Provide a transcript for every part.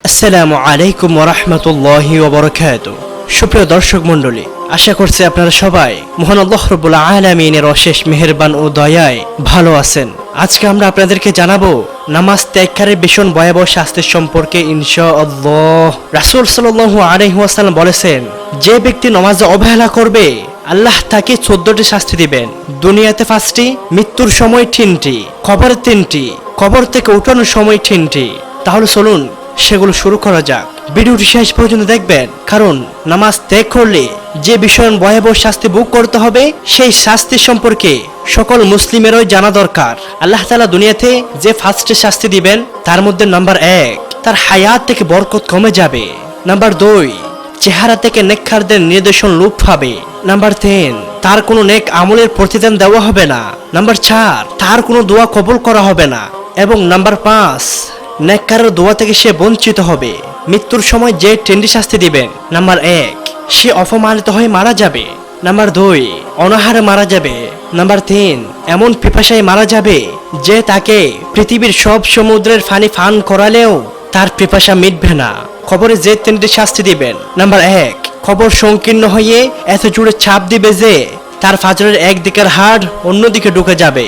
আসসালামু আলাইকুম ওয়া রাহমাতুল্লাহি ওয়া বারাকাতুহু। সুপ্রিয় দর্শক মণ্ডলী, আশা করছি আপনারা সবাই মহান আল্লাহ রাব্বুল আলামিনের অশেষ মেহেরবান ও দয়ায় ভালো আছেন। আজকে আমরা আপনাদেরকে জানাবো নামাজ ত্যাগকারীর ভীষণ ভয়াবহ শাস্তি সম্পর্কে ইনশাআল্লাহ। রাসূল সাল্লাল্লাহু আলাইহি ওয়াসাল্লাম বলেছেন, যে ব্যক্তি নামাজে অবহেলা করবে আল্লাহ তাকে 14টি শাস্তি দিবেন। দুনিয়াতে 5টি, মৃত্যুর সময় 3টি, কবরে 3টি, কবর থেকে উঠানোর সময় 3টি। তাহলে চলুন সেগুলো শুরু করা যাক। ভিডিওটি শেষ পর্যন্ত দেখবেন, কারণ নামাজ ত্যাগ করলে যে ভীষণ ভয়াবহ শাস্তি ভোগ করতে হবে সেই শাস্তি সম্পর্কে সকল মুসলিমেরই জানা দরকার। আল্লাহ তাআলা দুনিয়াতে যে 5টি শাস্তি দিবেন তার মধ্যে নাম্বার 1, তার হায়াত থেকে বরকত কমে যাবে। নাম্বার 2, চেহারা থেকে নেককারদের নিদর্শন লোপ পাবে। নাম্বার 3, তার কোনো নেক আমলের প্রতিদান দেওয়া হবে না। নাম্বার 4, তার কোনো দোয়া কবুল করা হবে না। এবং নাম্বার 5, নেককারের দোয়া থেকে সে বঞ্চিত হবে। মৃত্যুর সময় যে 3টি শাস্তি দিবেন, নাম্বার 1, সে অপমানিত হয়ে মারা যাবে। নাম্বার 2, অনাহারে মারা যাবে। নাম্বার 3, এমন পিপাসায় মারা যাবে যে তাকে পৃথিবীর সব সমুদ্রের পানি পান করালেও তার পিপাসা মিটবে না। কবরে যে 3টি শাস্তি দিবেন, নাম্বার 1, কবর সংকীর্ণ হয়ে এত জোরে চাপ দিবে যে তার ফাজরের একদিকের হাড় অন্যদিকে ঢুকে যাবে।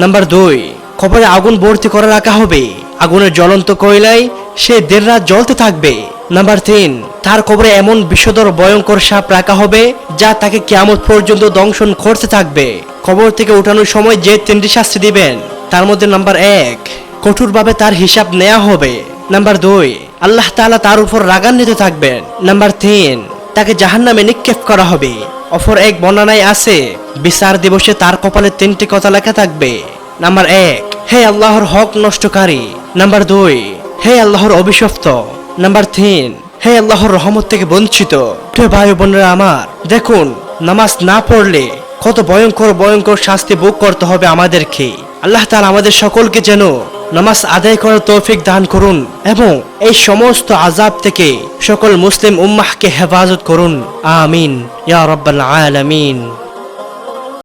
নাম্বার 2, কবরে আগুন ভর্তি করে রাখা হবে। আগুনের জ্বলন্ত কয়লায় সে 1.5 রাত জ্বলতে থাকবে। নাম্বার 3, তার কবরে এমন বিষধর ভয়ঙ্কর সাপ রাখা হবে যা তাকে কিয়ামত পর্যন্ত দংশন করতে থাকবে। কবর থেকে উঠানোর সময় যে 3টি শাস্তি দিবেন তার মধ্যে নাম্বার 1, কঠোরভাবে তার হিসাব নেওয়া হবে। নাম্বার 2, আল্লাহ তাআলা তার উপর রাগান্বিত থাকবেন। নাম্বার 3, তাকে জাহান্নামে নিক্ষেপ করা হবে। অপর এক বর্ণনায় আছে, বিচার দিবসে তার কপালে 3টি কথা লেখা থাকবে। নাম্বার 1, হে আল্লাহর হক নষ্টকারী। নাম্বার 2, হে আল্লাহর অভিশপ্ত। নাম্বার 3, হে আল্লাহর রহমত থেকে বঞ্চিত। প্রিয় ভাই বোনেরা আমার, দেখুন নামাজ না পড়লে কত ভয়ঙ্কর ভয়ঙ্কর শাস্তি ভোগ করতে হবে আমাদেরকে। আল্লাহ তাআলা আমাদের সকলকে যেন নামাজ আদায় করার তৌফিক দান করুন এবং এই সমস্ত আযাব থেকে সকল মুসলিম উম্মাহকে হেফাজত করুন। আমিন ইয়া রাব্বাল আলামিন।